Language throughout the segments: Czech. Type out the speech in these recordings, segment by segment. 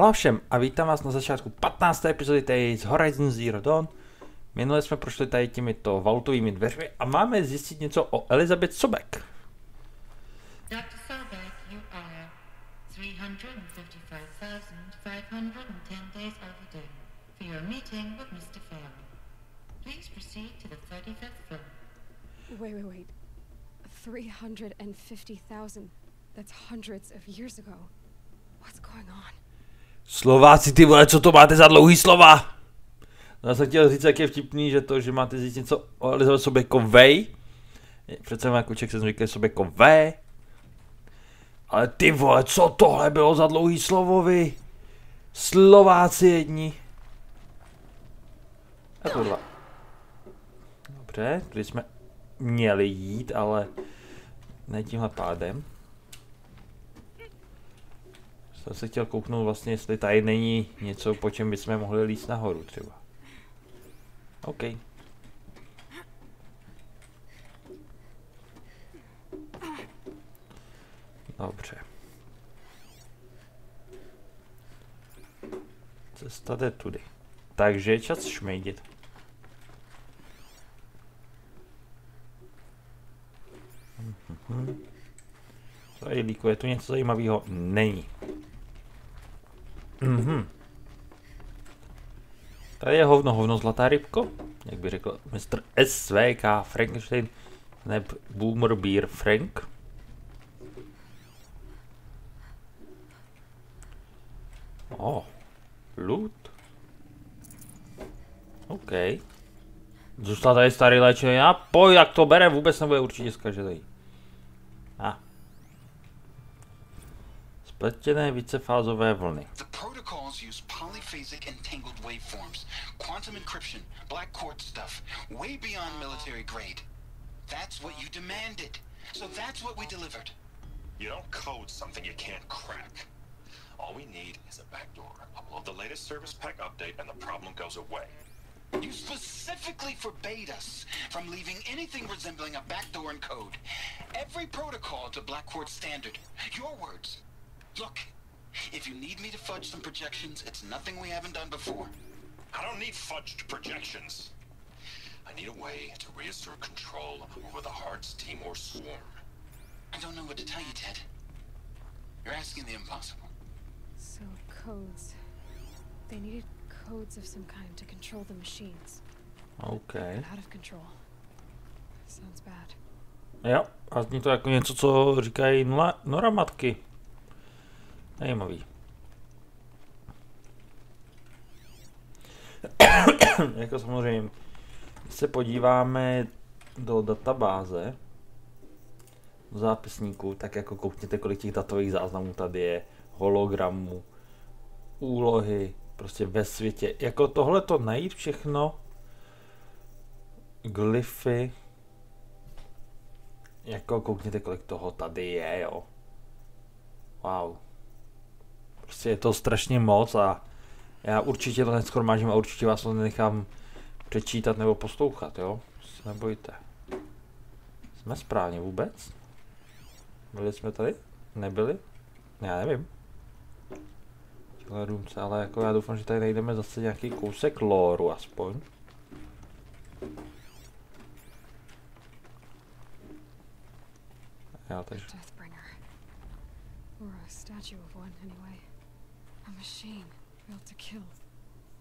Čau všem a vítám vás na začátku 15. epizody tady z Horizon Zero Dawn. Minule jsme prošli tady těmito vaultovými dveřmi a máme zjistit něco o Elizabeth Sobek. Dr. Sobek, you are 355,510 days overdue for your meeting with Mr. Farrell. Please proceed to the 35th floor. Wait. 350,000. That's hundreds of years ago. What's going on? Slováci, ty vole, co to máte za dlouhý slova? Já jsem chtěl říct, jak je vtipný, že máte říct něco o Elizabeth Sobekovej. Přece má kuček jsem říkal Sobekovej. Ale ty vole, co tohle bylo za dlouhý slovo, vy? Slováci jedni. A tohle. Dobře, tady jsme měli jít, ale ne tímhle pádem. Jsem se chtěl kouknout vlastně, jestli tady není něco, po čem bychom mohli líst nahoru třeba. OK. Dobře. Cesta jde tudy. Takže je čas šmejdit. Tady líkuje tu něco zajímavého? Není. Tady je hovno zlatá rybko, jak by řekl Mr. SVK Frankenstein, neb Boomer Beer Frank. Loot. OK. Zůstal tady starý léčený nápoj, jak to bere, vůbec nebude určitě zkažený. Spletěné vícefázové vlny. The protocols use polyphasic entangled waveforms, quantum encryption, black quartz stuff, way beyond military grade. That's what you demanded. So that's what we delivered. You don't code something you can't crack. All we need is a backdoor. Upload the latest service pack update and the problem goes away. You specifically forbade us from leaving anything resembling a backdoor in code. Every protocol to black quartz standard. Your words. Look, if you need me to fudge some projections, it's nothing we haven't done before. I don't need fudged projections. I need a way to reassert control over the Heart's Timor swarm. I don't know what to tell you, Ted. You're asking the impossible. So, codes. They needed codes of some kind to control the machines. OK. Out of control. Sounds bad. Jo, a zní to jako něco, co říkají noramatky. Zajímavý. Jako samozřejmě, když se podíváme do databáze, do zápisníků, tak jako koukněte, kolik těch datových záznamů tady je, hologramů, úlohy, prostě ve světě. Jako tohle to najít všechno, glyfy, jako koukněte, kolik toho tady je, jo. Wow. Prostě je to strašně moc a já určitě to neshromážím a určitě vás to nenechám přečítat nebo poslouchat, jo? Se nebojte. Jsme správně vůbec? Byli jsme tady? Nebyli? Já nevím. Důmce, ale jako já doufám, že tady najdeme zase nějaký kousek lóru aspoň. Jo, takže... Or a statue of one, anyway. A machine built to kill.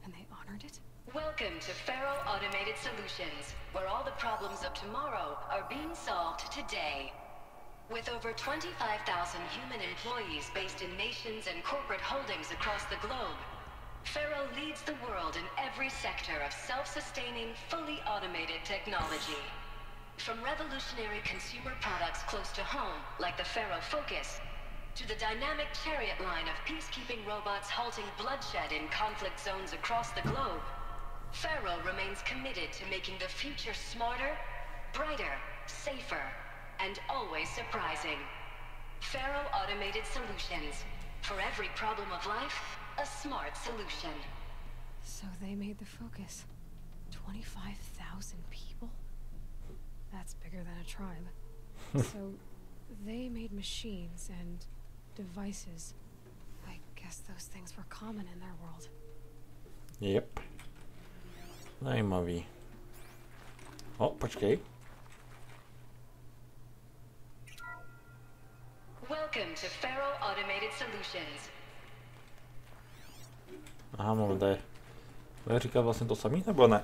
And they honored it? Welcome to Faro Automated Solutions, where all the problems of tomorrow are being solved today. With over 25,000 human employees based in nations and corporate holdings across the globe, Faro leads the world in every sector of self-sustaining, fully automated technology. From revolutionary consumer products close to home, like the Faro Focus, to the dynamic chariot line of peacekeeping robots halting bloodshed in conflict zones across the globe, Faro remains committed to making the future smarter, brighter, safer, and always surprising. Faro Automated Solutions. For every problem of life, a smart solution. So they made the Focus. 25,000 people? That's bigger than a tribe. So they made machines and devices. I Guess those things were common in their world. Yep. Zajímavý. O, počkej. Welcome to Faro Automated Solutions. Aha, moment, bude říkat vlastně to samý, nebo ne?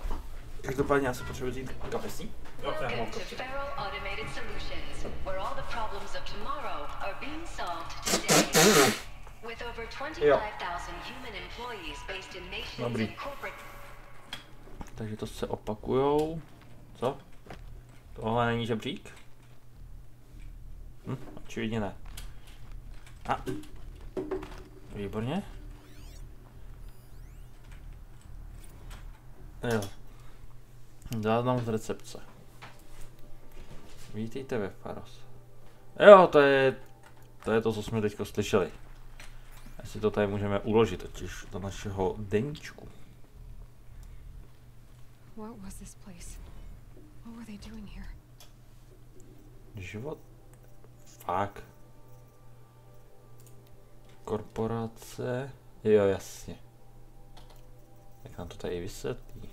Každopádně já se potřebuji vzít kapesní. Welcome to Faro Automated Solutions, where all the problems of tomorrow are being solved today. With over 25,000 human employees based in nations and corporate... Takže to se opakujou. Co? Tohle není žebřík? Očividně ne. A. Výborně. Jo. Záznam z recepce. Vítejte ve Faros. Jo, to je to, co jsme teďko slyšeli. Asi to tady můžeme uložit totiž do našeho deníčku. What was this place? What were they doing here? Život. Fakt. Korporace. Jo, jasně. Jak nám to tady vysvětlí.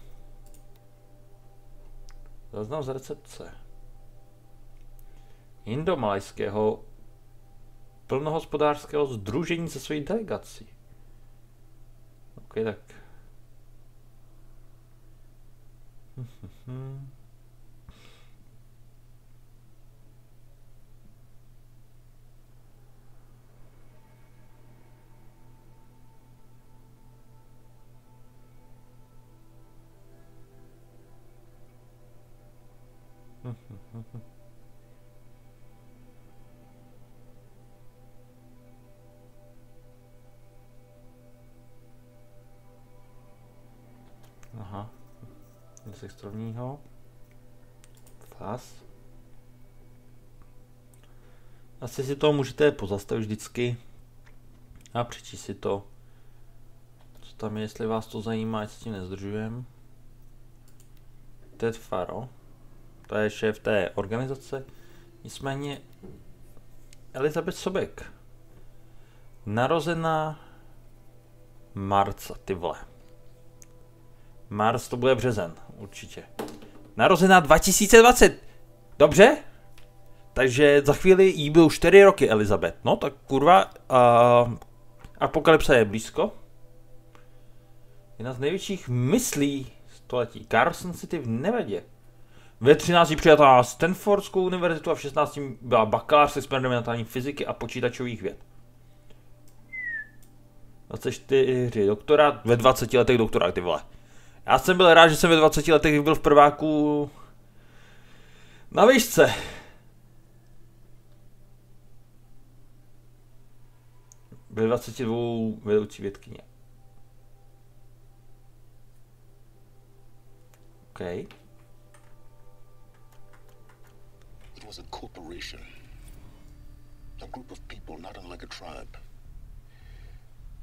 Záznam z recepce. Indomalajského plnohospodářského sdružení se svojí delegací. Ok, tak. Aha. Nic extrovního. Fas. Asi si to můžete pozastavit vždycky a přečíst si to, co tam je, jestli vás to zajímá, ať s tím nezdržujem. Ted Faro, to je šéf té organizace, nicméně Elizabeth Sobek, narozená marca, ty vole. Mars to bude březen, určitě. Narozená 2020. Dobře? Takže za chvíli jí budou 4 roky, Elizabeth. No tak kurva, apokalypsa je blízko. Jedna z největších myslí století. Carson City v Nevadě. Ve 13 přijatá na Stanfordskou univerzitu a v 16 byla bakalář z experimentální fyziky a počítačových věd. 24 doktorát, ve 20 letech doktorát, ty vole. Já jsem byl rád, že jsem ve 20 letech byl v prváku na výšce. Ve 22 vedoucí vědkyně. OK. It was a corporation. A group of people not unlike a tribe.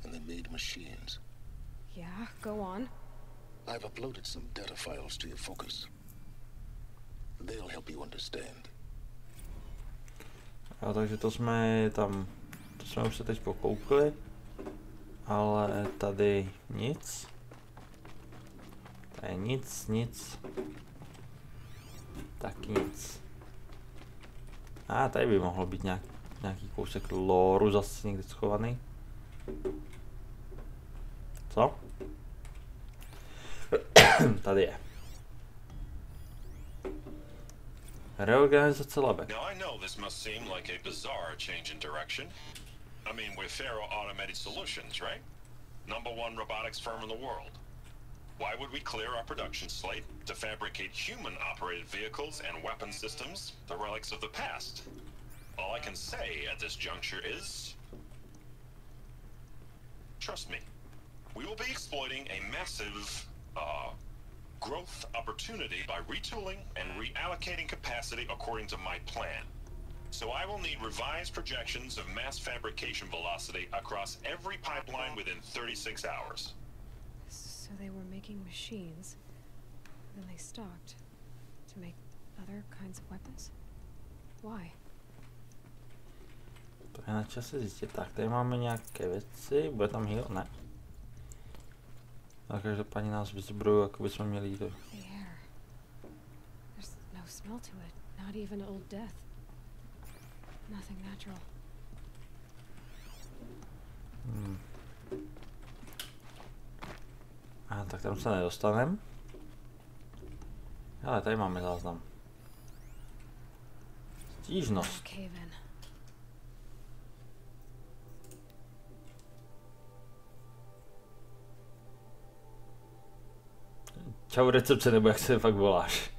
And they made machines. Yeah, go on. I've uploaded some data files to your focus. They'll help you understand. A takže to jsme tam, to jsme už se teď pokoukli, ale tady nic. Tady nic. Tak nic. A tady by mohlo být nějaký kousek lóru zase někde schovaný. Co? Tady je. Reorganizace labek. Now I know this must seem like a bizarre change in direction. I mean, we're Faro Automated Solutions, right? #1 robotics firm in the world. Why would we clear our production slate to fabricate human-operated vehicles and weapon systems, the relics of the past? All I can say at this juncture is... trust me, we will be exploiting a massive, growth opportunity by retooling and reallocating capacity according to my plan. So I will need revised projections of mass fabrication velocity across every pipeline within 36 hours. So they were making machines, and then they stopped to make other kinds of weapons? Why? To je na čase zjistit. Tak, tady máme nějaké věci. Bude tam heal? Ne. Ale každopádně nás vyzbrojují, jako bychom měli jít do... There's no smell to it. Not even old death. Nothing natural. A tak tam se nedostaneme. Ale tady máme záznam. Stížnost. Cave in. Čau recepce, nebo jak se fakt voláš.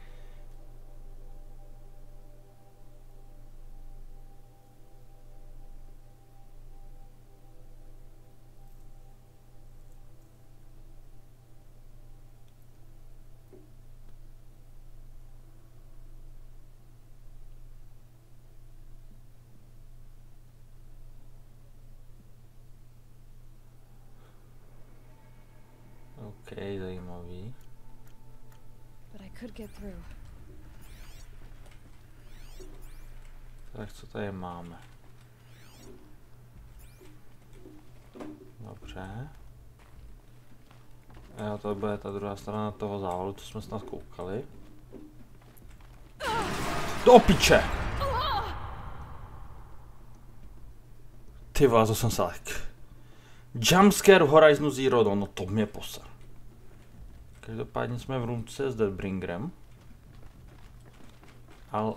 OK, zajímavý. But I could get through. Tak co tady máme? Dobře. Jo, to bude ta druhá strana toho závodu, co jsme snad koukali. Do piče! Ty vole, to jsem se lek. Jumpscare v Horizonu Zero Dawn, no to mě poser. Každopádně jsme v roomce s Deadbringerem. Ale...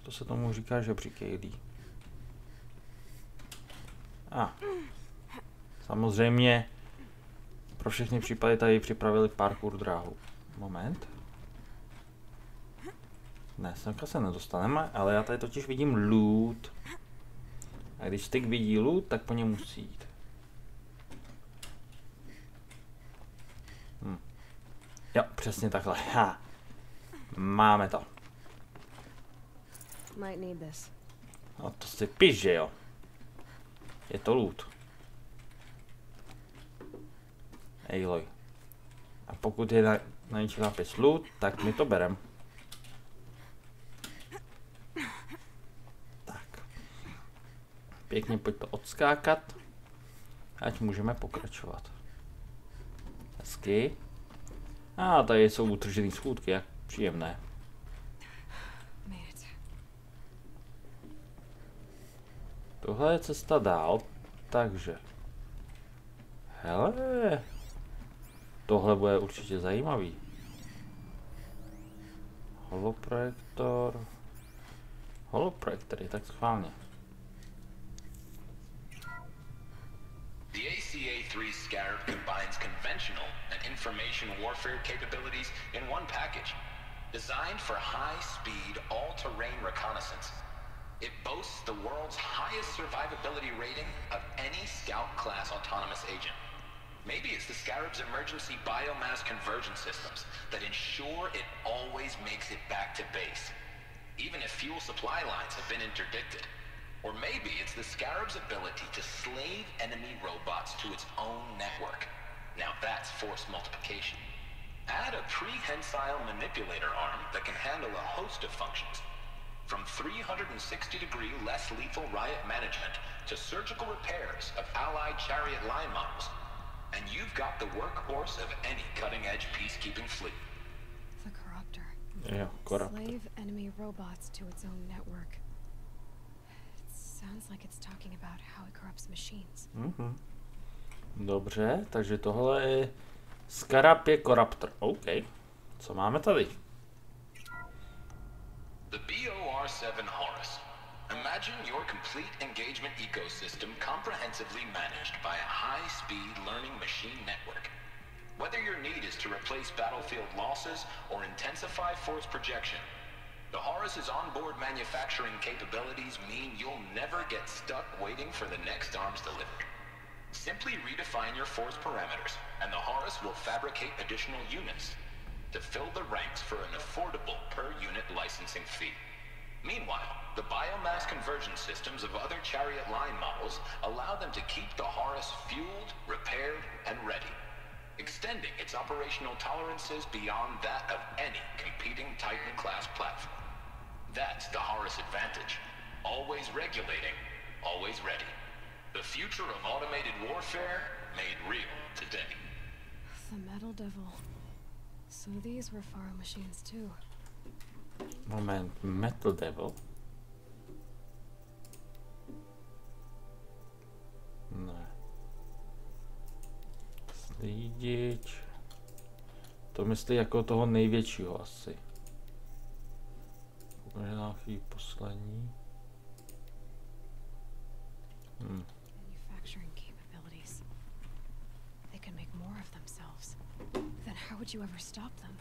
to se tomu říká žebřík jehlí. Samozřejmě pro všechny případy tady připravili parkour dráhu. Moment. Ne, semka se nedostaneme, ale já tady totiž vidím loot. A když styk vidí loot, tak po něm musí jít. Jo, přesně takhle. Ha. Máme to. No to si píš, že jo. Je to loot. Ejloj. A pokud je na něčem nápis loot, tak my to berem. Tak. Pěkně pojď to odskákat. Ať můžeme pokračovat. Hezky. A tady jsou utržený schůdky, jak příjemné. Tohle je cesta dál, takže... Hele, tohle bude určitě zajímavý. Holoprojektor... Holoprojektory, tak schválně. The ACA-3 Scarab combines conventional and information warfare capabilities in one package. Designed for high-speed, all-terrain reconnaissance. It boasts the world's highest survivability rating of any Scout-class autonomous agent. Maybe it's the Scarab's emergency biomass conversion systems that ensure it always makes it back to base, even if fuel supply lines have been interdicted. Or maybe it's the Scarab's ability to slave enemy robots to its own network. Now that's force multiplication. Add a prehensile manipulator arm that can handle a host of functions. From 360-degree less lethal riot management to surgical repairs of allied chariot line models. And you've got the workhorse of any cutting-edge peacekeeping fleet. The corruptor. Yeah, corrupt. Slave enemy robots to its own network. It sounds like it's talking about how it corrupts machines. Dobře, takže tohle je Scarab je Corruptor. OK. Co máme tady? The BOR-7 Horus. Imagine your complete engagement ecosystem comprehensively managed by a high-speed learning machine network. Whether your need is to replace battlefield losses or intensify force projection, the Horus's onboard manufacturing capabilities mean you'll never get stuck waiting for the next arms delivery. Simply redefine your force parameters, and the Horus will fabricate additional units to fill the ranks for an affordable per-unit licensing fee. Meanwhile, the biomass conversion systems of other chariot line models allow them to keep the Horus fueled, repaired, and ready, extending its operational tolerances beyond that of any competing Titan-class platform. That's the Horus advantage. Always regulating, always ready. The future of automated warfare made real today. The Metal Devil. So these were Faro machines too. Moment, Metal Devil? Ne. Slídič. To myslí jako toho největšího asi. Možná chvíli poslední. Manufacturing capabilities. They can make more of themselves. Then how would you ever stop them?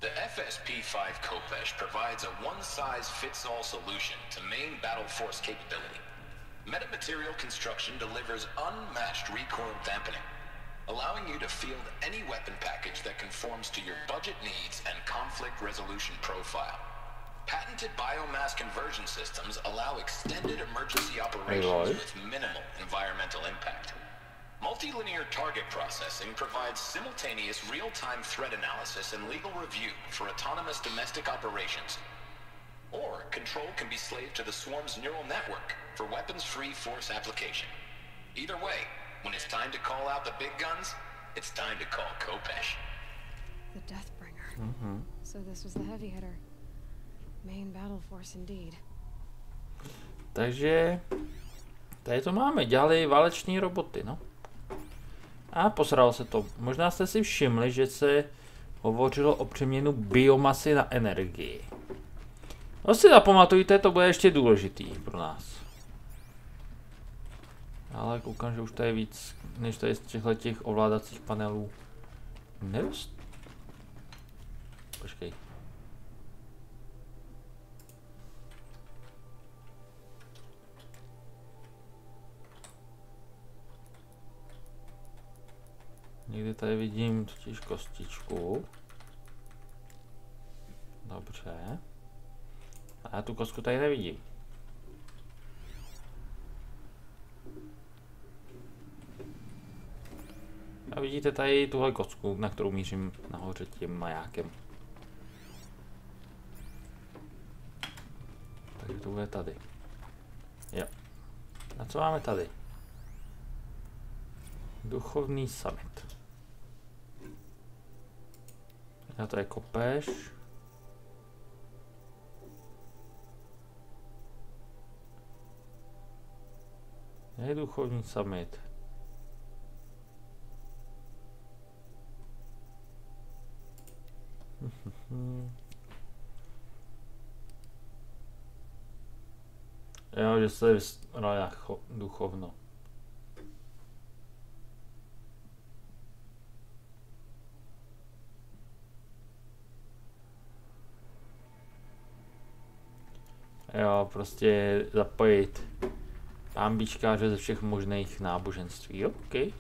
The FSP-5 Kopesh provides a one-size-fits-all solution to main battle force capability. Metamaterial construction delivers unmatched recoil dampening, allowing you to field any weapon package that conforms to your budget needs and conflict resolution profile. Patented biomass conversion systems allow extended emergency operations with minimal environmental impact. Multilinear target processing provides simultaneous real-time threat analysis and legal review for autonomous domestic operations. Or control can be slaved to the swarm's neural network for weapons-free force application. Either way, when it's time to call out the big guns, it's time to call Kopesh. The Deathbringer. So this was the heavy hitter. Main battle force indeed. Takže tady to máme, dělali váleční roboty, no. A posralo se to. Možná jste si všimli, že se hovořilo o přeměnu biomasy na energii. No si zapamatujte, to bude ještě důležitý pro nás. Ale koukám, že už tady víc, než tady z těch ovládacích panelů nedost. Počkej. Někdy tady vidím totiž kostičku. Dobře. A já tu kostku tady nevidím. A vidíte tady tuhle kostku, na kterou mířím nahoře tím majákem. Takže to bude tady. Jo. A co máme tady? Duchovní summit. A to je Kopeš. Je duchovní summit. Jo, že se vysrala duchovno. Jo, prostě zapojit pánbíčkáře ze všech možných náboženství. Jo, OK.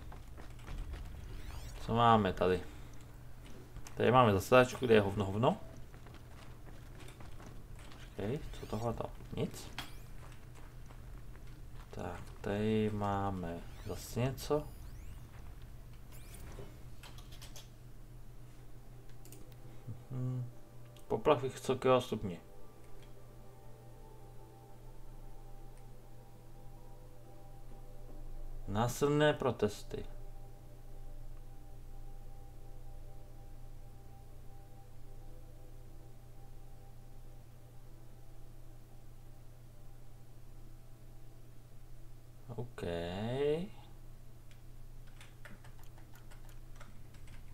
Co máme tady? Tady máme zasedačku, kde je hovno. Počkej, co tohle to? Nic. Tak, tady máme zase něco. Poplach vysokého stupně. Násilné protesty. OK.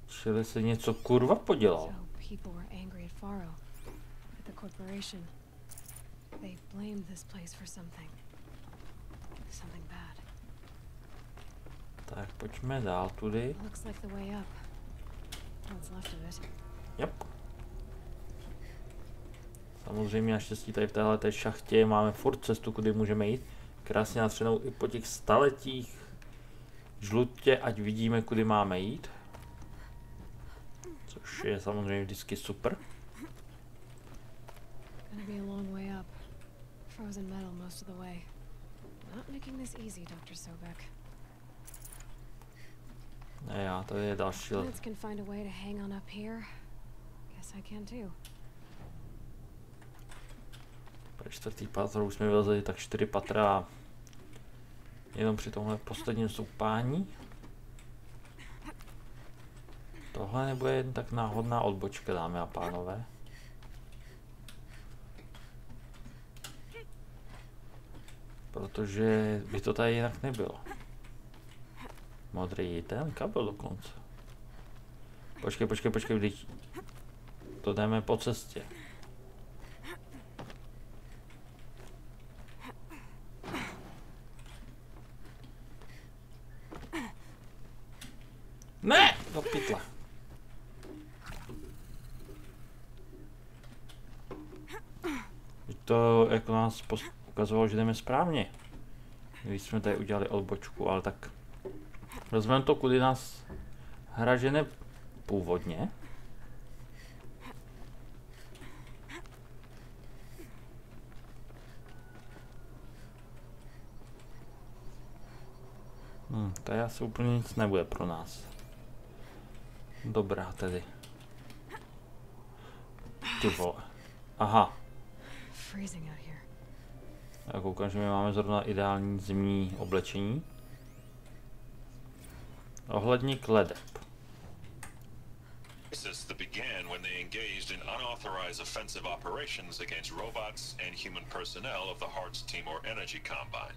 Čili se něco kurva podělal. People were angry at Faro, at the corporation. They blamed this place for something bad. Tak pojďme dál tudy. Looks like the way up. What's left of it? Yep. Samozřejmě naštěstí tady v téhleté šachtě máme furt cestu, kudy můžeme jít. Krásně natřenou i po těch staletích žlutě, ať vidíme, kudy máme jít. Což je samozřejmě vždycky super. Gonna be a long way up. Frozen metal most of the way. Not making this easy, Dr. Sobek. Já, to je další. Plants can find a way to hang on up here, guess I can too. Pro čtvrtý patro už jsme vylezli tak 4 patra jenom při tomhle posledním stoupání. Tohle nebude jen tak náhodná odbočka, dámy a pánové. Protože by to tady jinak nebylo. Modrý ten kabel dokonce. Počkej, vždyť to jdeme po cestě. Ne! Do pytle. To jako nás ukazovalo, že jdeme správně. Když jsme tady udělali odbočku, ale tak vezmeme to, kudy nás hra žene původně. Tady asi úplně nic nebude pro nás. Dobrá tedy. Ty vole. Aha. Já koukám, že my máme zrovna ideální zimní oblečení. Ohledník ledeb. That began when they engaged in unauthorized offensive operations against robots and human personnel of the Hearts Team or Energy Combine.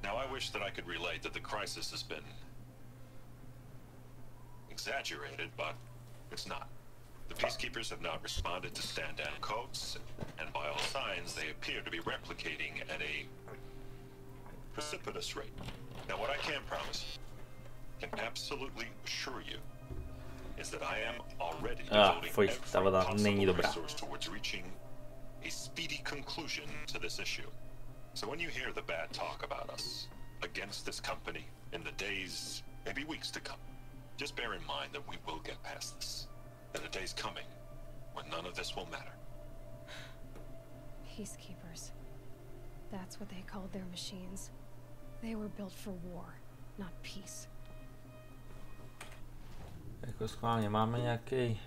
Now I wish that I could relate that the crisis has been exaggerated, but it's not. The Peacekeepers have not responded to stand-down codes, and by all signs they appear to be replicating at a precipitous rate. Now what I can promise, can absolutely assure you, is that I am already devoting every possible resource towards reaching a speedy conclusion to this issue. So when you hear the bad talk about us against this company in the days, maybe weeks to come, just bear in mind that we will get past this. That a day's coming when none of this will matter. Peacekeepers. That's what they called their machines. They were built for war, not peace. Jako schválně, máme nějaký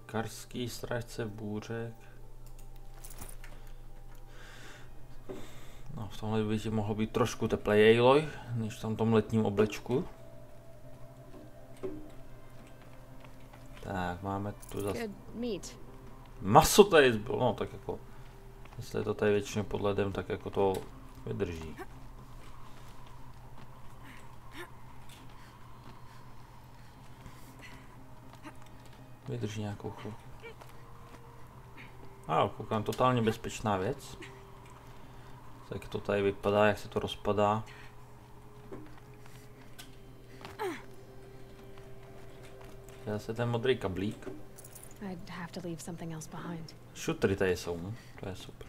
karský strážce bůřek. No, v tomhle by mohlo být trošku teplej, Aloy, než v tom letním oblečku. Tak, máme tu zase... Maso tady zbylo, no tak jako... Jestli je to tady většinou pod ledem, tak jako to vydrží. Vydrží nějakou chvíli. A koukám, totálně bezpečná věc. Tak to tady vypadá, jak se to rozpadá. Zase ten modrý kablík. Šutry tady jsou, no? To je super.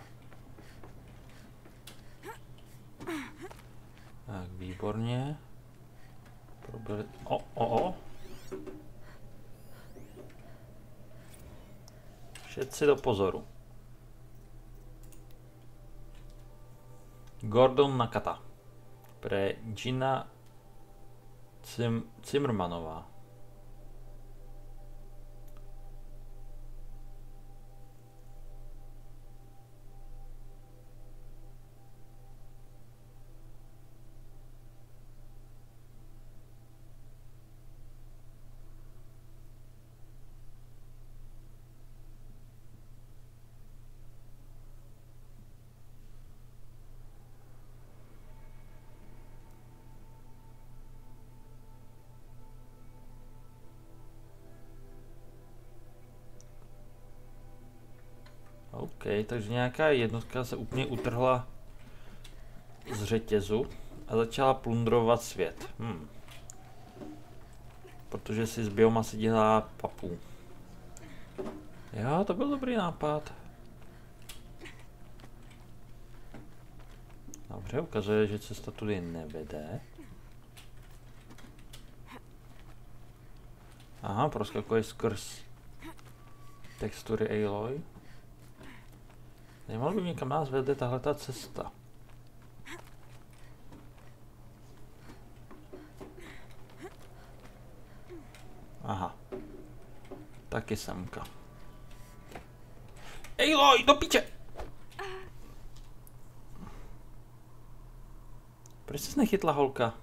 Tak, výborně. Probili... O. Všetci do pozoru. Gordon Nakata. Pre Gina Zimmermanová. OK, takže nějaká jednotka se úplně utrhla z řetězu a začala plundrovat svět. Protože si z biomasy dělá papu. Jo, to byl dobrý nápad. Dobře, ukazuje, že cesta tudy nevede. Aha, proskakuje skrz textury Aloy. Zajímalo by mě, kam nás vede tahleta cesta. Aha. Taky semka. Ejloj, do piče! Proč jsi nechytla, holka?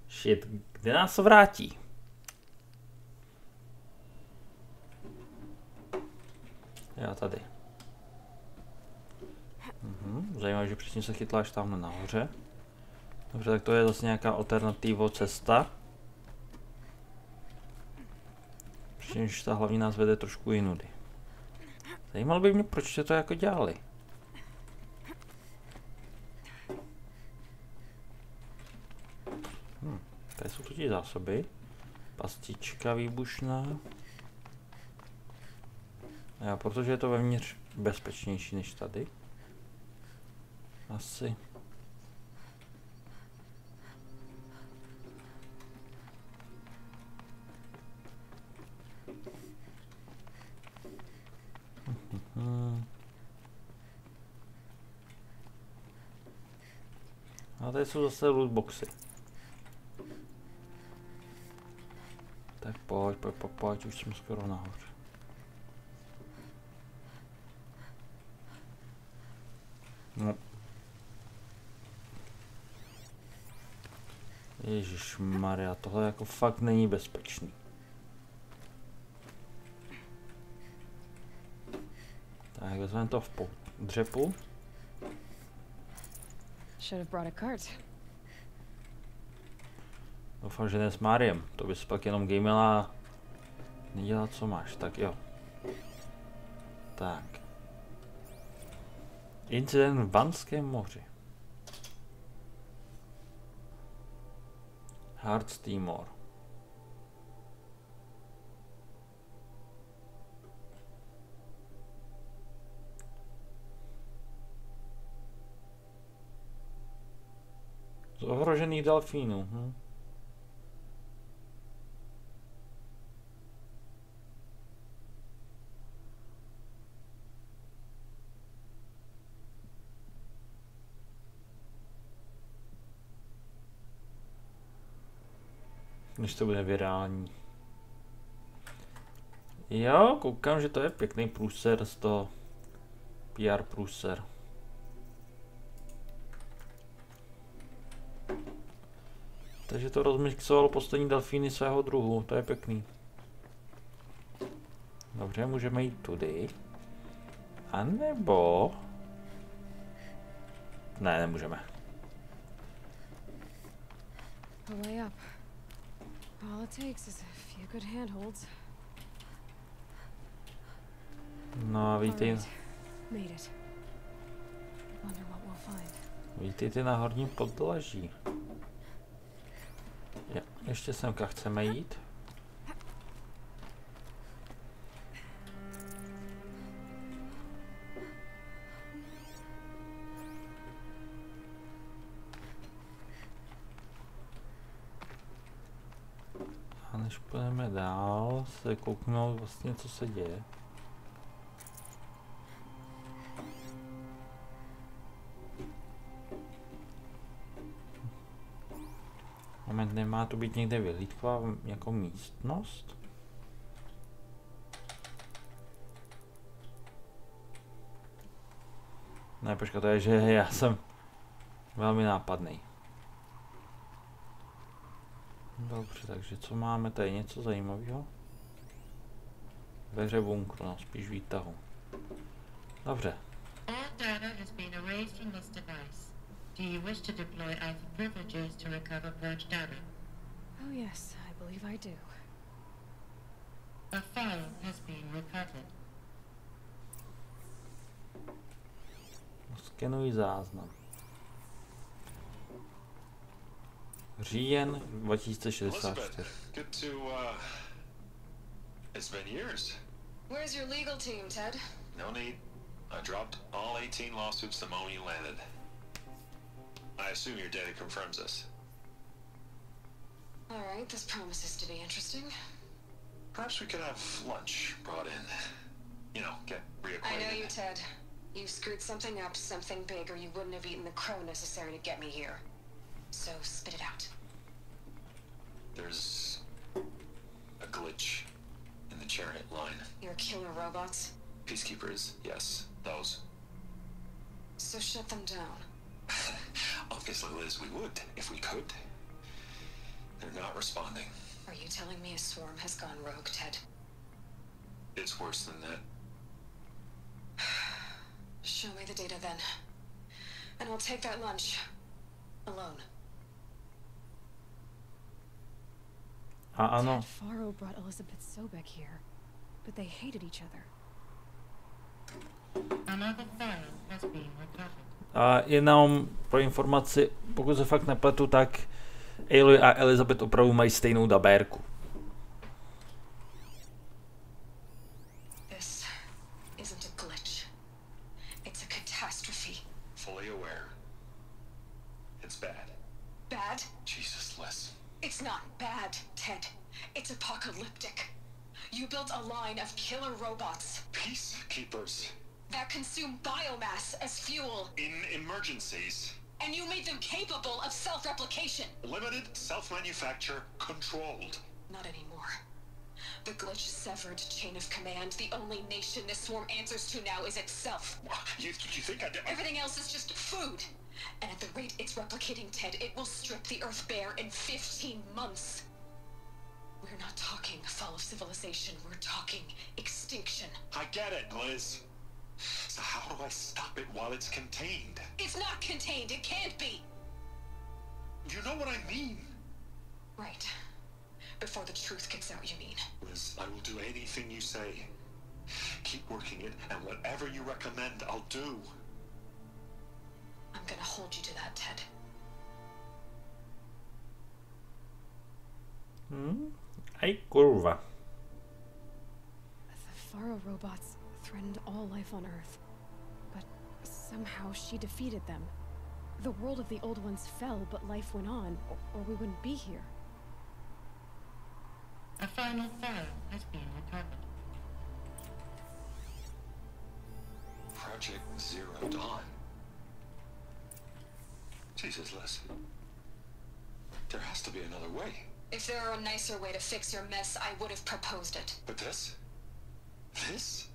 Shit, kde nás to vrátí? Já tady. Zajímavé, že přesně se chytla až tamhle nahoře. Dobře, tak to je zase nějaká alternativa cesta. Přičemž ta hlavní nás vede trošku jinudy. Zajímalo by mě, proč jste to jako dělali. Tady jsou totiž zásoby. Pastička výbušná. Jo, protože je to vevnitř bezpečnější než tady. Asi. A tady jsou zase lootboxy. Tak pojď, už jsme skoro nahoře. No. Ježišmarja, tohle jako fakt není bezpečný. Tak vezmeme to v dřepu. Should have brought a cart. Doufám, že ne s Máriem, to bys pak jenom gamela a nedělal, co máš, tak jo. Tak. Incident v Banském moři. Hearts Timor. Z ohrožených delfínů. Než to bude virální. Jo, koukám, že to je pěkný průser z toho PR průser. Takže to rozmixoval poslední delfíny svého druhu, to je pěkný. Dobře, můžeme jít tudy. A nebo... Ne, nemůžeme. Way up. All it takes is a few good handholds. No a vítej. Made it. Wonder what we'll find. Vítejte na horním podlaží. Jo, ještě semka chceme jít. A než půjdeme dál, se kouknout vlastně, co se děje. Moment, nemá tu být někde vyhlídková jako místnost? Ne, počkat, to je, že já jsem velmi nápadný. Dobře, takže co máme tady? Něco zajímavého? Ve hře bunkru, no, spíš výtahu. Dobře. All data has been erased from this device. Do you wish to deploy Alpha privileges to recover Proč data? Oh yes, I believe I do. A file has been recovered. Skenuji záznam. Říjen 2064. Good to, it's been years. Where's your legal team, Ted? No need. I dropped all 18 lawsuits the moment you landed. I assume your data confirms this. All right, this promises to be interesting. Perhaps we could have lunch brought in. You know, get reacquainted. I know you, Ted. You screwed something up, something big, or you wouldn't have eaten the crow necessary to get me here. So spit it out. There's glitch in the chariot line. Your killer robots? Peacekeepers, yes, those. So shut them down. Obviously, Liz, we would, if we could. They're not responding. Are you telling me a swarm has gone rogue, Ted? It's worse than that. Show me the data then. And I'll take that lunch. Alone. A ano. Ted Faro brought Elizabeth Sobek here, but they hated each other. Another file has been recovered. A jenom pro informaci, pokud se fakt nepletu, tak Aloy a Elizabeth opravdu mají stejnou dabérku. This isn't a glitch. It's a catastrophe. Fully aware. It's bad. Bad? Jesus, Liz. It's not bad, Ted. It's apocalyptic. You built a line of killer robots Peacekeepers. that consume biomass as fuel, In emergencies. and you made them capable of self-replication. Limited, self-manufacture, controlled. Not anymore. The glitch severed chain of command. The only nation this swarm answers to now is itself. You think I did? Everything else is just food. And at the rate it's replicating, Ted, it will strip the Earth bare in 15 months. We're not talking fall of civilization. We're talking extinction. I get it, Liz. So how do I stop it while it's contained? It's not contained. It can't be. You know what I mean. Right. Before the truth gets out, you mean? Liz, I will do anything you say. Keep working it, and whatever you recommend, I'll do. I'm gonna hold you to that, Ted. Aj kurva. The Faro robots threatened all life on Earth, but somehow she defeated them. The world of the old ones fell, but life went on, or we wouldn't be here. A final file has been recovered. Project Zero Dawn. Jesus, Liz. There has to be another way. If there were a nicer way to fix your mess, I would have proposed it. But this? This?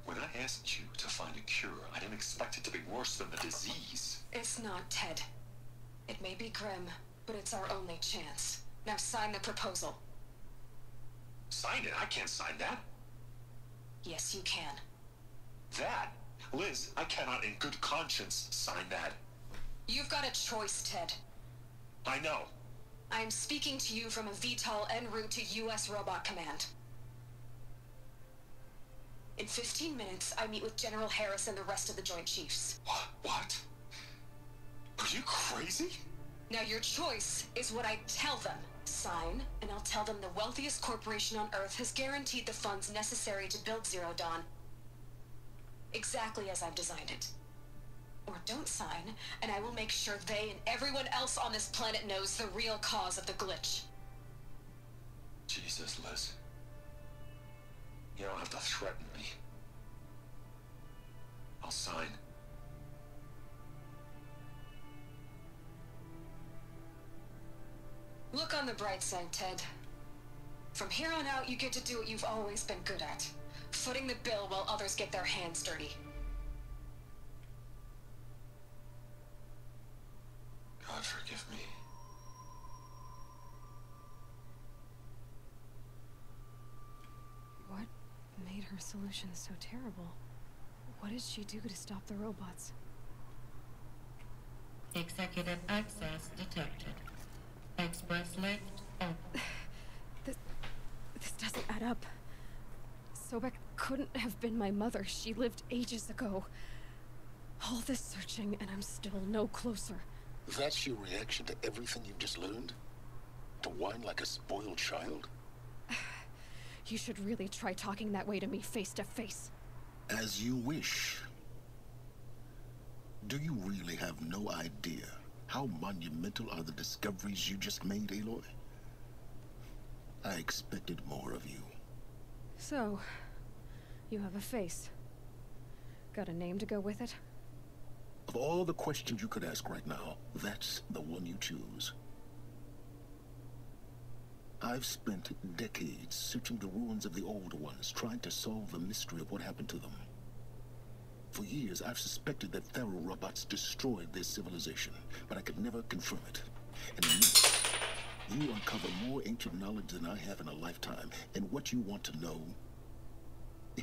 When I asked you to find a cure, I didn't expect it to be worse than the disease. It's not, Ted. It may be grim, but it's our only chance. Now sign the proposal. Sign it? I can't sign that. Yes, you can. That? Liz, I cannot in good conscience sign that. You've got a choice, Ted. I know. I am speaking to you from a VTOL en route to U.S. Robot Command. In 15 minutes, I meet with General Harris and the rest of the Joint Chiefs. What? Are you crazy? Now your choice is what I tell them. Sign, and I'll tell them the wealthiest corporation on Earth has guaranteed the funds necessary to build Zero Dawn. Exactly as I've designed it. Or don't sign, and I will make sure they and everyone else on this planet knows the real cause of the glitch. Jesus, Liz. You don't have to threaten me. I'll sign. Look on the bright side, Ted. From here on out, you get to do what you've always been good at. Footing the bill while others get their hands dirty. God forgive me. What made her solution so terrible? What did she do to stop the robots? Executive access detected. Express lift open. This doesn't add up. Sobek couldn't have been my mother. She lived ages ago. All this searching, and I'm still no closer. That's your reaction to everything you've just learned? To whine like a spoiled child? You should really try talking that way to me face to face. As you wish. Do you really have no idea how monumental are the discoveries you just made, Aloy? I expected more of you. So, you have a face. Got a name to go with it? Of all the questions you could ask right now, that's the one you choose. I've spent decades searching the ruins of the old ones, trying to solve the mystery of what happened to them. For years, I've suspected that Pharaoh robots destroyed their civilization, but I could never confirm it. And in minutes, you uncover more ancient knowledge than I have in a lifetime, and what you want to know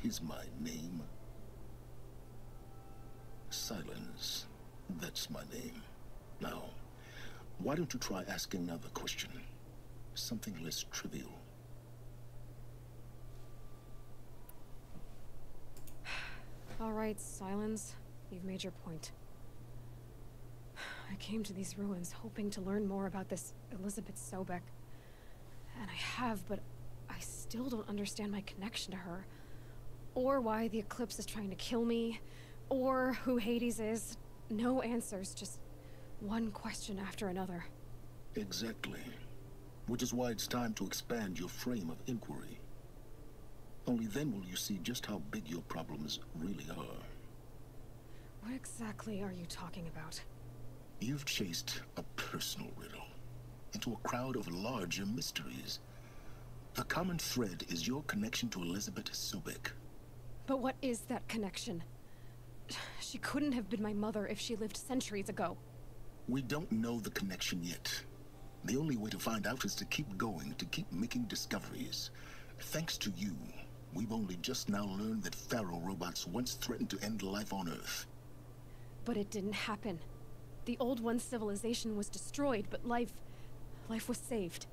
is my name. Silence. That's my name. Now, why don't you try asking another question? Something less trivial. All right, Silence. You've made your point. I came to these ruins hoping to learn more about this Elizabeth Sobek. And I have, but I still don't understand my connection to her. Or why the Eclipse is trying to kill me. Or who Hades is. No answers, just one question after another. Exactly. Which is why it's time to expand your frame of inquiry. Only then will you see just how big your problems really are. What exactly are you talking about? You've chased a personal riddle into a crowd of larger mysteries. The common thread is your connection to Elizabeth Sobek. But what is that connection? She couldn't have been my mother if she lived centuries ago. We don't know the connection yet. The only way to find out is to keep going, to keep making discoveries. Thanks to you, we've only just now learned that Pharaoh robots once threatened to end life on Earth. But it didn't happen. The Old One's civilization was destroyed, but life was saved.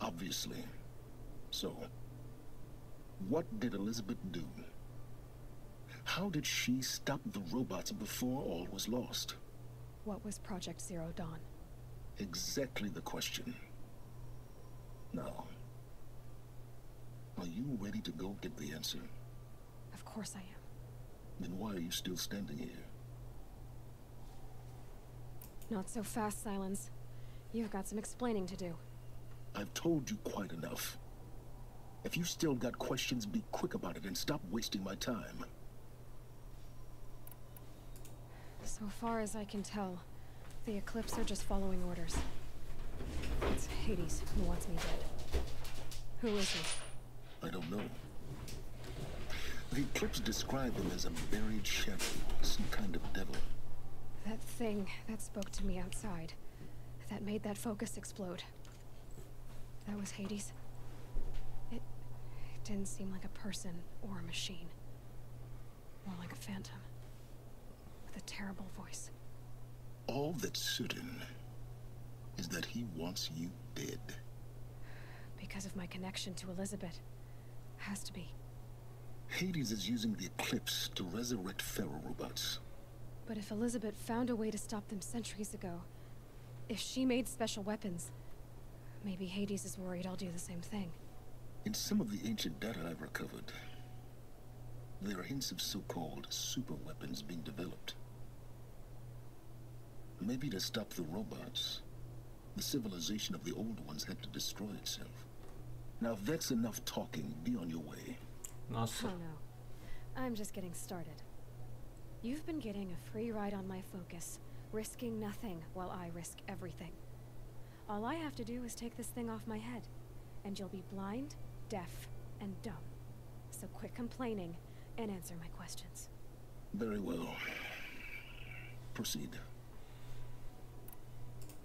Obviously. So, what did Elizabeth do? How did she stop the robots before all was lost? What was Project Zero Dawn? Exactly the question. Now, are you ready to go get the answer? Of course I am. Then why are you still standing here? Not so fast, Silence. You've got some explaining to do. I've told you quite enough. If you still got questions, be quick about it and stop wasting my time. So far as I can tell, the Eclipse are just following orders. It's Hades who wants me dead. Who is he? I don't know. The Eclipse described him as a buried shadow, some kind of devil. That thing that spoke to me outside, that made that focus explode. That was Hades. It didn't seem like a person or a machine. More like a phantom. With a terrible voice. All that's certain is that he wants you dead. Because of my connection to Elizabeth. Has to be. Hades is using the Eclipse to resurrect Pharaoh robots. But if Elizabeth found a way to stop them centuries ago, if she made special weapons, maybe Hades is worried I'll do the same thing. In some of the ancient data I've recovered, there are hints of so-called super weapons being developed. Maybe to stop the robots, the civilization of the old ones had to destroy itself. Now if that's enough talking, be on your way. Oh no. I'm just getting started. You've been getting a free ride on my focus, risking nothing while I risk everything. All I have to do is take this thing off my head, and you'll be blind, deaf, and dumb. So quit complaining and answer my questions. Very well. Proceed.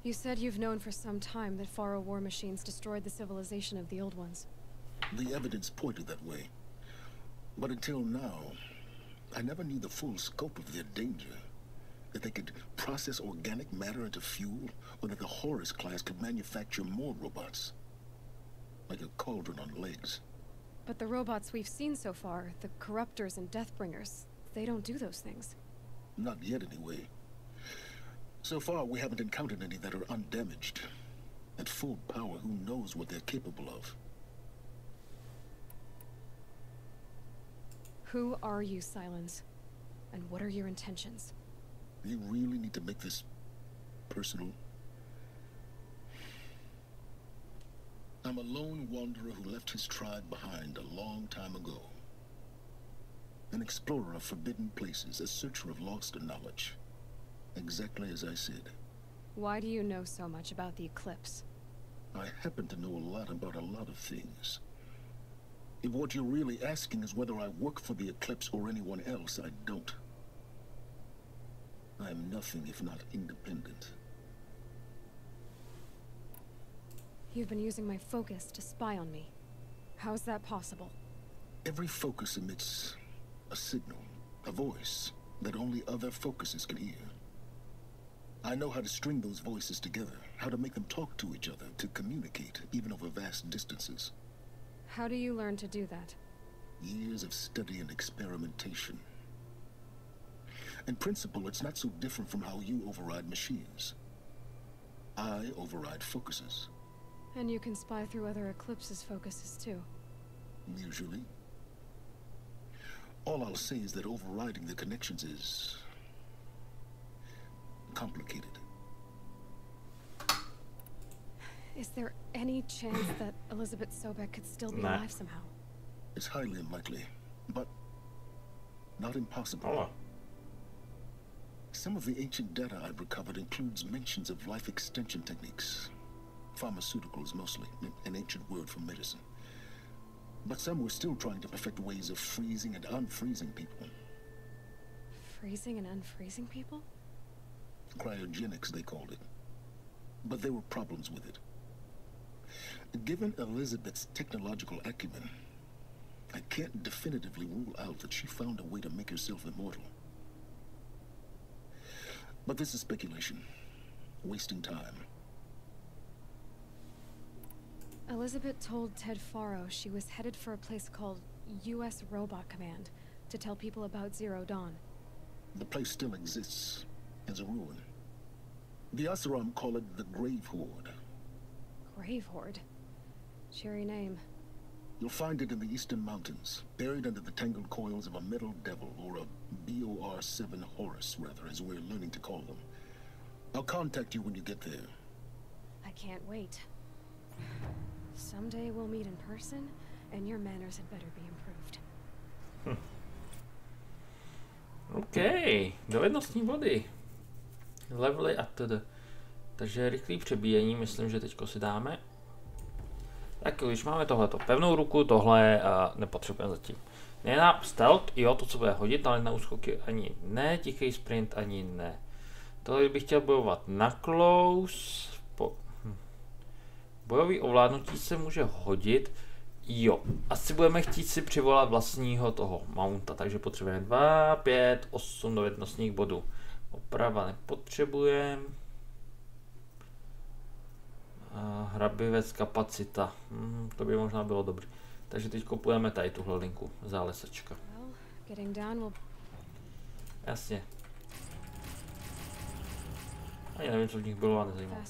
You said you've known for some time that Pharaoh war machines destroyed the civilization of the old ones. The evidence pointed that way. But until now, I never knew the full scope of their danger. That they could process organic matter into fuel, or that the Horus class could manufacture more robots. Like a cauldron on legs. But the robots we've seen so far, the Corruptors and Deathbringers, they don't do those things. Not yet, anyway. So far, we haven't encountered any that are undamaged. At full power, who knows what they're capable of? Who are you, Silence? And what are your intentions? You really need to make this personal? I'm a lone wanderer who left his tribe behind a long time ago. An explorer of forbidden places, a searcher of lost knowledge. Exactly as I said. Why do you know so much about the Eclipse? I happen to know a lot about a lot of things. If what you're really asking is whether I work for the Eclipse or anyone else, I don't. I am nothing if not independent. You've been using my focus to spy on me. How's that possible? Every focus emits a signal, a voice, that only other focuses can hear. I know how to string those voices together, how to make them talk to each other, to communicate, even over vast distances. How do you learn to do that? Years of study and experimentation. In principle, it's not so different from how you override machines. I override focuses. And you can spy through other Eclipse's focuses too. Usually. All I'll say is that overriding the connections is complicated. Is there any chance that Elizabeth Sobek could still be alive somehow? It's highly unlikely, but not impossible. Oh. Some of the ancient data I've recovered includes mentions of life extension techniques. Pharmaceuticals mostly, an ancient word for medicine. But some were still trying to perfect ways of freezing and unfreezing people. Freezing and unfreezing people? Cryogenics, they called it. But there were problems with it. Given Elizabeth's technological acumen, I can't definitively rule out that she found a way to make herself immortal. But this is speculation. Wasting time. Elizabeth told Ted Faro she was headed for a place called U.S. Robot Command to tell people about Zero Dawn. The place still exists as a ruin. The Asuram call it the Grave Horde. Grave Horde? Cheery name. You'll find it in the Eastern Mountains, buried under the tangled coils of a metal devil, or a BOR-7 Horus, rather, as we're learning to call them. I'll contact you when you get there. I can't wait. Someday we'll meet in person, and your manners had better be improved. OK, dovednostní body. Levely a td. Takže rychlý přebíjení, myslím, že teďko si dáme. Tak když máme tohleto pevnou ruku, tohle nepotřebujeme zatím. Ne na stealth, jo, to co bude hodit, ale na úskoky ani ne, tichý sprint ani ne. Tohle bych chtěl bojovat na close. Bojový ovládnutí se může hodit. Jo, asi budeme chtít si přivolat vlastního toho mounta, takže potřebujeme 2, 5, 8 dovednostních bodů. Oprava nepotřebujeme. Hrabivec, kapacita. To by možná bylo dobré. Takže teď půjdeme tady tuhle linku, zálesečka. Jasně. Ani nevím, co v nich bylo, a nezajímalo.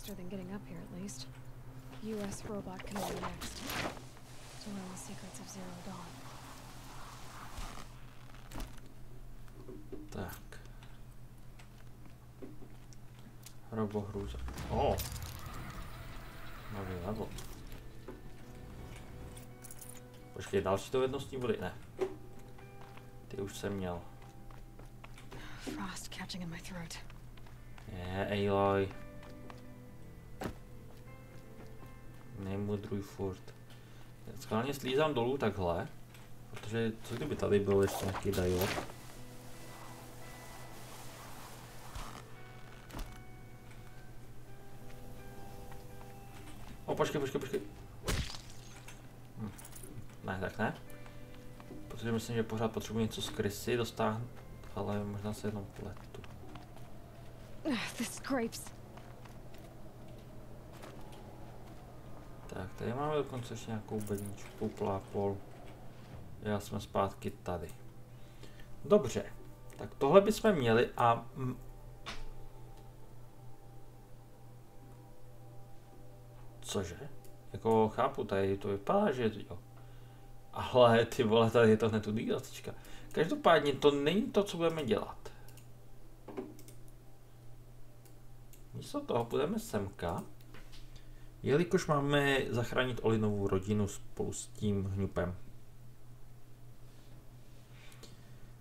U.S. Robot Command next. To learn the secrets of Zero Dawn. Tak. Hrobohrůza. Oh. Nový level. Počkej, další dovednostní body? Ne. Ty už jsem měl. Frost catching in my throat. Aloy. Nemudruj furt. Schválně slízám dolů takhle, protože co kdyby tady byl ještě nějaký diod. O, počkej. Ne, tak ne. Protože myslím, že pořád potřebuji něco z krysy dostáhnout, ale možná se jenom pletu. Tak, tady máme dokonce ještě nějakou bedničku, plápol. Já jsme zpátky tady. Dobře, tak tohle bychom měli a... Cože? Jako chápu, tady to vypadá, že jo. Ale ty vole, tady je to hned tu digitačka. Každopádně to není to, co budeme dělat. Místo toho půjdeme semka. Jelikož máme zachránit Olinovou rodinu spolu s tím hňupem.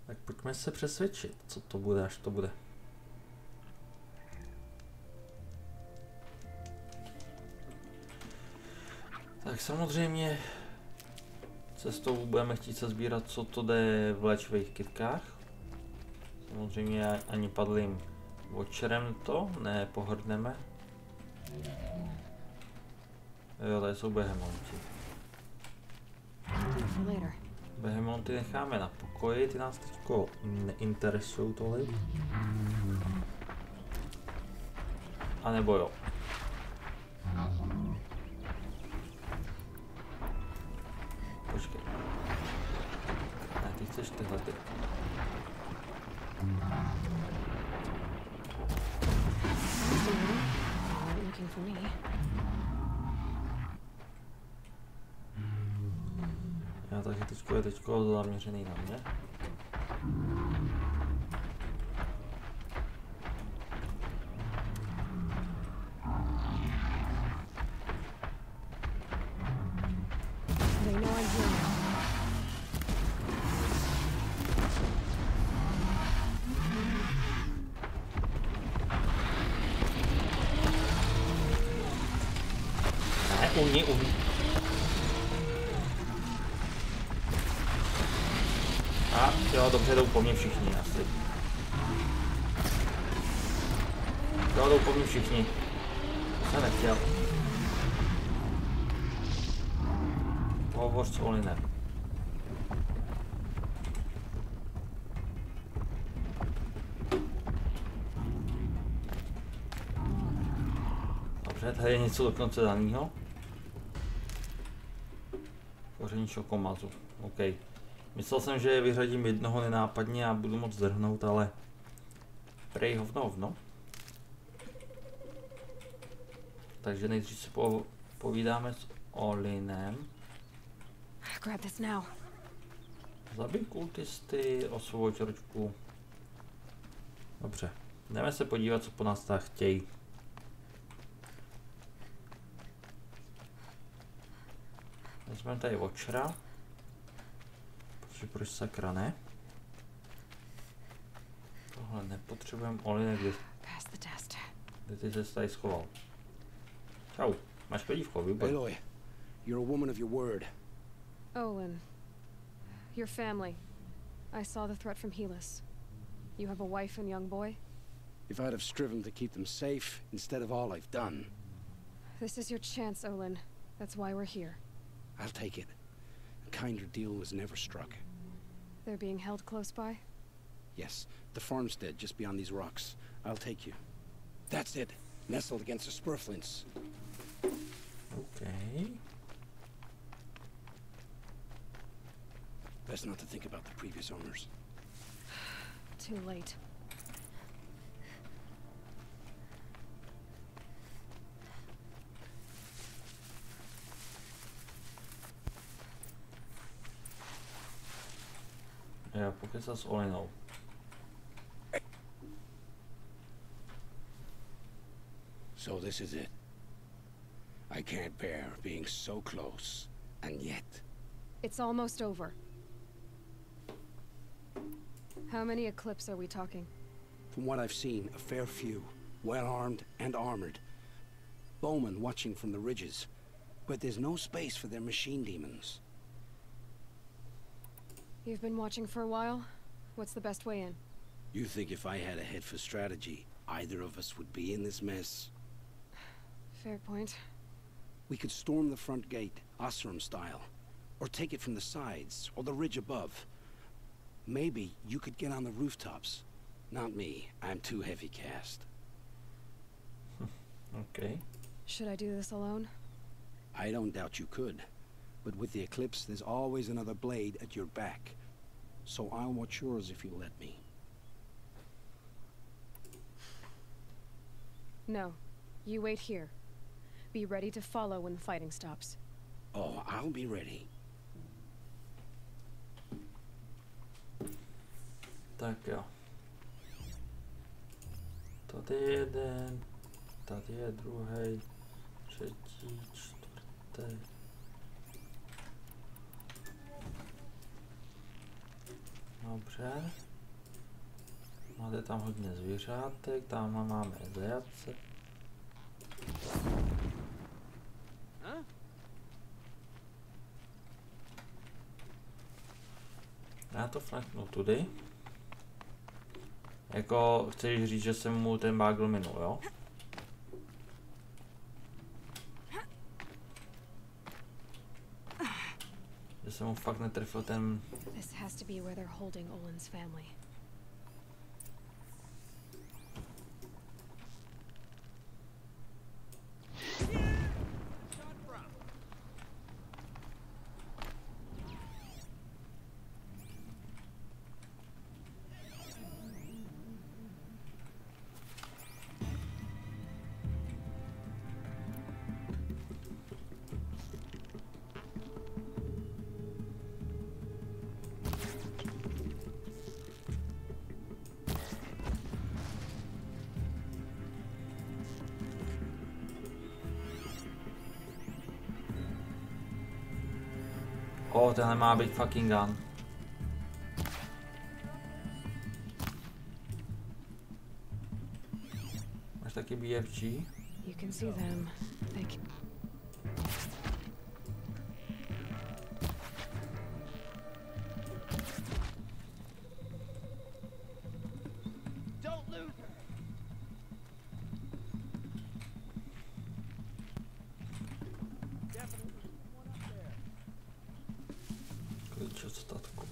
Tak pojďme se přesvědčit, co to bude, až to bude. Tak samozřejmě cestou budeme chtít se sbírat, co to jde v léčivých kytkách. Samozřejmě ani padlým voucherem to nepohrdneme. Jo, tady jsou behemonti. Behemonty necháme na pokoji, ty nás teďko neinteresují tolik. A nebo jo. Počkej. Ne, ty chceš tyhle ty. Já taky teďko je zaměřený na mě. Uni. A jo, dobře, jdou po mně všichni asi. Jo, jdou po mně všichni. To jsem nechtěl. Hovoř s Olinem. Dobře, tady je něco dokonce daného. Koření šokomazu. OK. Myslel jsem, že vyřadím jednoho nenápadně a budu moc zdrhnout, ale prej hovno. Takže nejdřív si povídáme s Olinem. Zabij kultisty, osvoboď ročku. Dobře. Jdeme se podívat, co po nás tak chtějí. Vezmeme tady Watchera. Protože proč sakra ne? Tohle nepotřebujeme. Oline, kde ty se tady schoval? Čau, máš kladívko, výborně. Aloy, you're a woman of your word. Olin, your family. I saw the threat from Helis. You have a wife and young boy? If I'd have striven to keep them safe instead of all I've done. This is your chance, Olin. That's why we're here. I'll take it. A kinder deal was never struck. They're being held close by? Yes, the farmstead just beyond these rocks. I'll take you. That's it. Nestled against the spurflints. Okay. Best not to think about the previous owners. Too late. Já pokecat s Olinou. So this is it. I can't bear being so close, and yet... It's almost over. How many Eclipse are we talking? From what I've seen, a fair few. Well-armed and armored. Bowmen watching from the ridges. But there's no space for their machine demons. You've been watching for a while? What's the best way in? You think if I had a head for strategy, either of us would be in this mess? Fair point. We could storm the front gate, Osram style. Or take it from the sides, or the ridge above. Maybe you could get on the rooftops. Not me. I'm too heavy cast. Okay. Should I do this alone? I don't doubt you could. But with the Eclipse, there's always another blade at your back. So I'll watch yours if you let me. No. You wait here. Be ready to follow when the fighting stops. Oh, I'll be ready. Tak jo. Tady je jeden, tady je druhý, třetí, čtvrtý. Dobře. Máte tam hodně zvířátek, tam máme zajace. to flanknout tudy. Jako, chceš říct, že jsem mu ten bagel minul, jo? Že jsem mu fakt netrefil ten... This has to be where they're holding Olin's family. O, tenhle má být fucking gun. Máš taky BFG? You can see them. They can... Klíč od statku.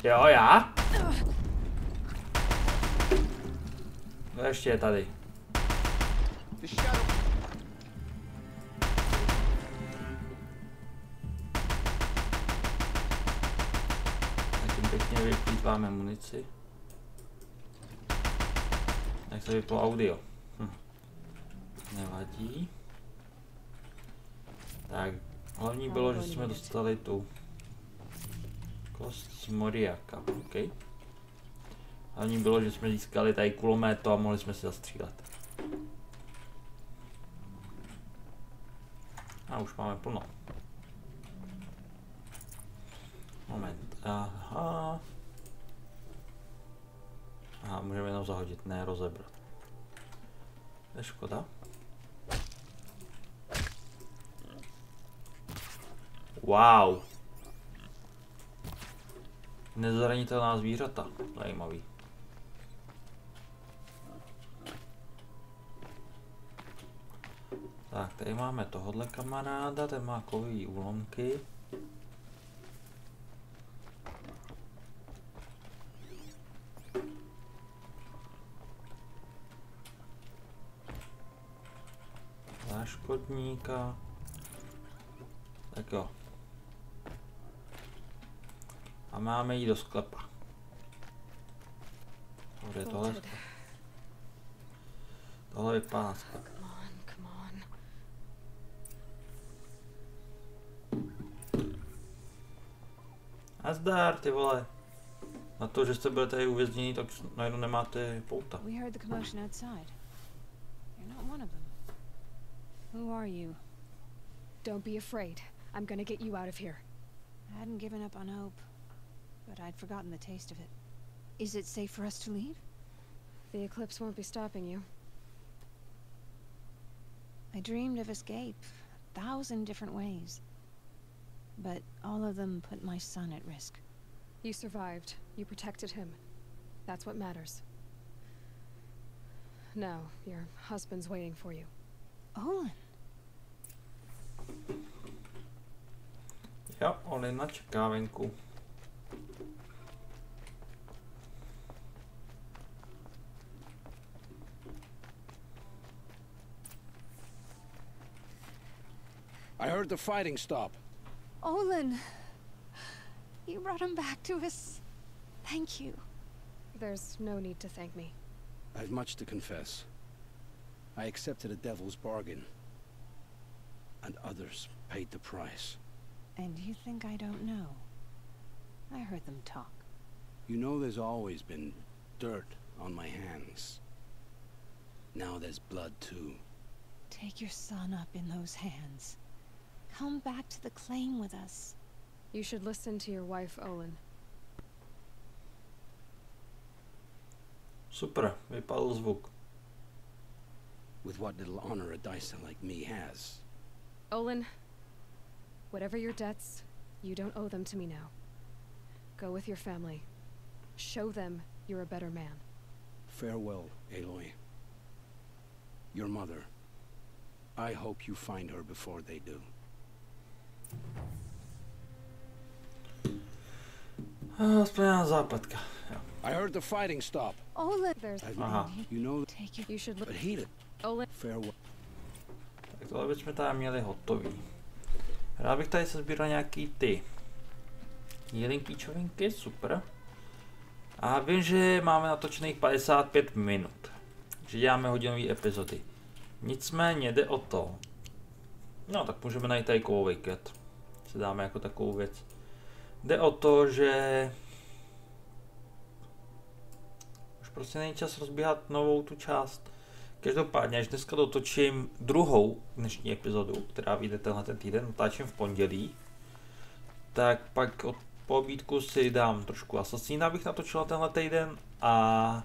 Jo, já? No ještě je tady. Tak jim pěkně vyplýtváme munici. Jak se vyplo audio. Nevadí. Tak, hlavní bylo, že jsme dostali tu kost z Moriaka, OK. Hlavní bylo, že jsme získali tady kulomet a mohli jsme si zastřílet. A už máme plno. Moment, aha. Aha, můžeme jenom zahodit, ne rozebrat. To je škoda. Wow. Nezranitelná zvířata, zajímavý. Tak, tady máme tohodle kamaráda, ten má kovový úlomky. Záškodníka. Tak jo. A máme jít do sklepa. Kde je tohle? Tohle vypadá na sklep. Nazdar, ty vole. Na to, že jste byli tady uvěznění, tak najednou nemáte pouta. We heard the commotion outside. You're not one of them. Who are you? Don't be afraid. I'm gonna get you out of here. I hadn't given up on hope, but I'd forgotten the taste of it. Is it safe for us to leave? The eclipse won't be stopping you. I dreamed of escape 1,000 different ways. But all of them put my son at risk. You survived. You protected him. That's what matters. Now, your husband's waiting for you. Olin. Jo, Olina čeká venku. I heard the fighting stop. Olin! You brought him back to us. Thank you. There's no need to thank me. I have much to confess. I accepted a devil's bargain. And others paid the price. And you think I don't know? I heard them talk. You know there's always been dirt on my hands. Now there's blood too. Take your son up in those hands. Come back to the claim with us. You should listen to your wife, Olin. Super, vypadl zvuk. With what little honor a dicer like me has. Olin, whatever your debts, you don't owe them to me now. Go with your family. Show them you're a better man. Farewell, Aloy. Your mother. I hope you find her before they do. Splněná západka. I heard the fighting stop. Olin, there's... Aha. You know, Take your... You should look. but heed it. Olin. Farewell. Tak tohle bychom tady měli hotový. Rád bych tady se sbíral nějaký ty healing píčovinky, super. A vím, že máme natočených 55 minut. Že děláme hodinové epizody. Nicméně jde o to. No tak můžeme najít tady kovový ket. Se dáme jako takovou věc. Jde o to, že už prostě není čas rozbíhat novou tu část. Každopádně, až dneska dotočím druhou dnešní epizodu, která vyjde tenhle ten týden, natáčím v pondělí, tak pak od pobídku si dám trošku Assassina, abych natočil tenhle týden, a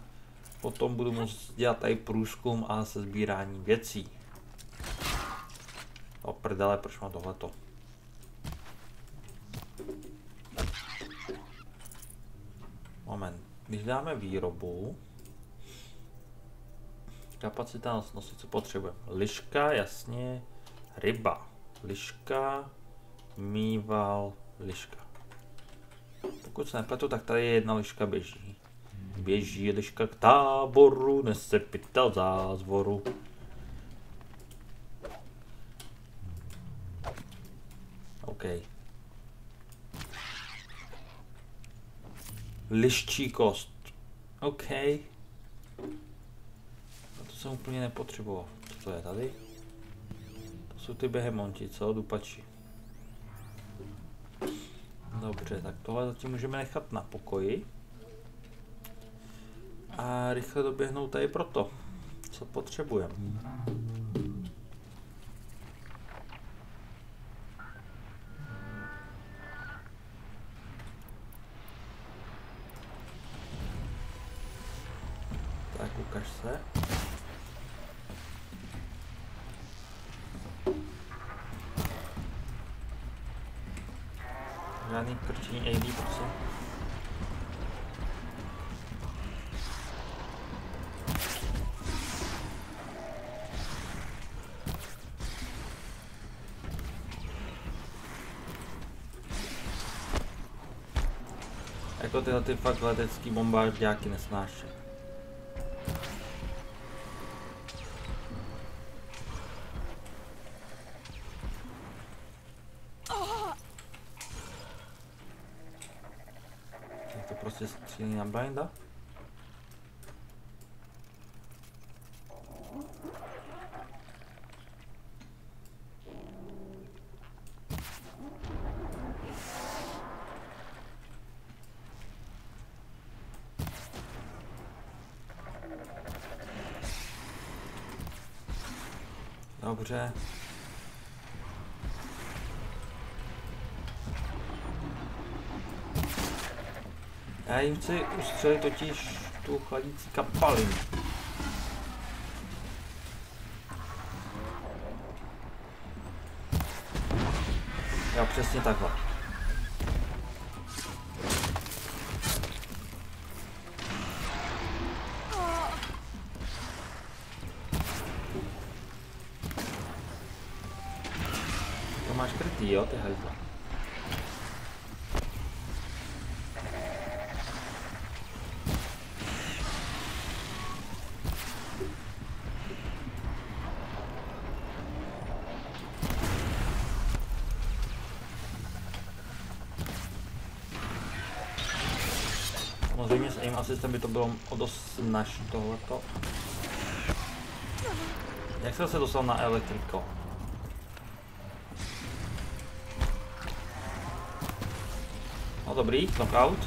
potom budu moct dělat tady průzkum a sezbírání věcí. O prdele, proč mám tohleto? Moment, když dáme výrobu, kapacita nosnosti, co potřebujeme? Liška, jasně, ryba, liška, mýval, liška. Pokud se nepletu, tak tady je jedna liška běží. Běží liška k táboru, nese pytel zázvoru. OK. Liščí kost. OK. A to jsem úplně nepotřeboval. Co to je tady? To jsou ty behemonti, co? Dupači. Dobře, tak tohle zatím můžeme nechat na pokoji. A rychle doběhnout tady proto, co potřebujeme. Tak ukaž se. Žádný krčení AD, prosím. Jako tyhle ty fakt letecký bombardňáky nesnáším. Tak to prostě střílí na blinda. Dobře. Já jim chci ustřelit totiž tu chladící kapalinu. Jo, přesně takhle. To máš krytý, jo, ty hajzla. Samozřejmě s aim assistem by to bylo o dost snažší tohleto. Jak jsem se dostal na elektriko? No dobrý, knockout.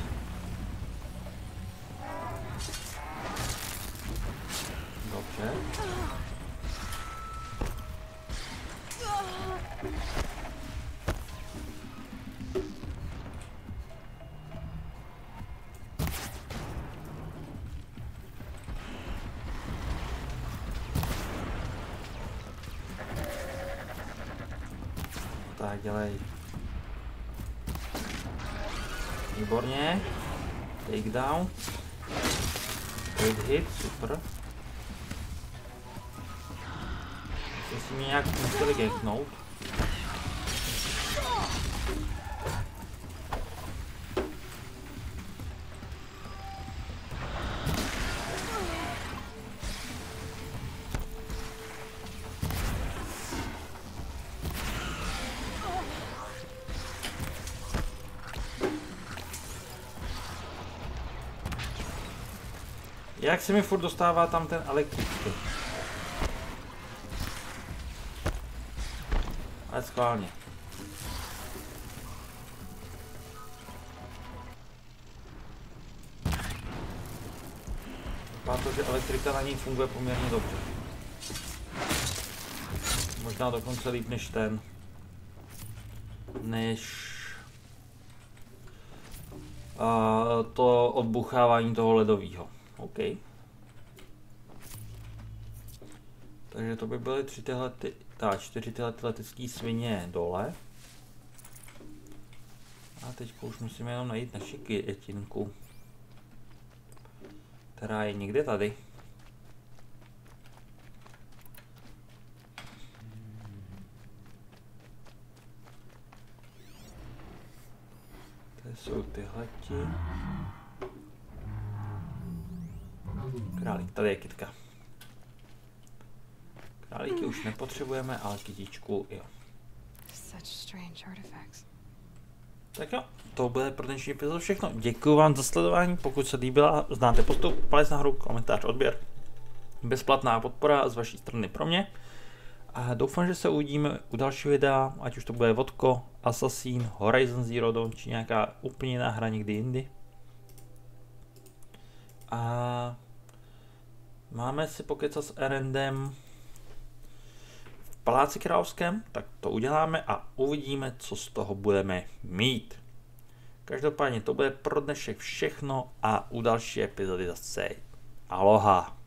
Dobře. Tak, dělej. Výborně. Takedown. Great hit, super. Musím si mě nějak museli ganknout. Jak se mi furt dostává tam ten elektrický? Ale schválně. Vypadá to, že elektrika na ní funguje poměrně dobře. Možná dokonce líp než ten. To odbuchávání toho ledového. OK. Takže to by byly 4 tyhle letecké svině dole. A teď už musíme jenom najít naši květinku, která je někde tady. Tady jsou tyhleti. Králík, tady je kytka. Králíky už nepotřebujeme, ale kytičku jo. Tak jo, to bude pro dnešní epizod všechno. Děkuji vám za sledování, pokud se líbila, znáte postup, palec nahoru, komentář, odběr. Bezplatná podpora z vaší strany pro mě. A doufám, že se uvidíme u dalšího videa, ať už to bude Vodko, Assassin, Horizon Zero Dawn, či nějaká úplně jiná hra někdy jindy. A máme si pokecat s Erendem v Paláci královském, tak to uděláme a uvidíme, co z toho budeme mít. Každopádně to bude pro dnešek všechno a u další epizody zase aloha.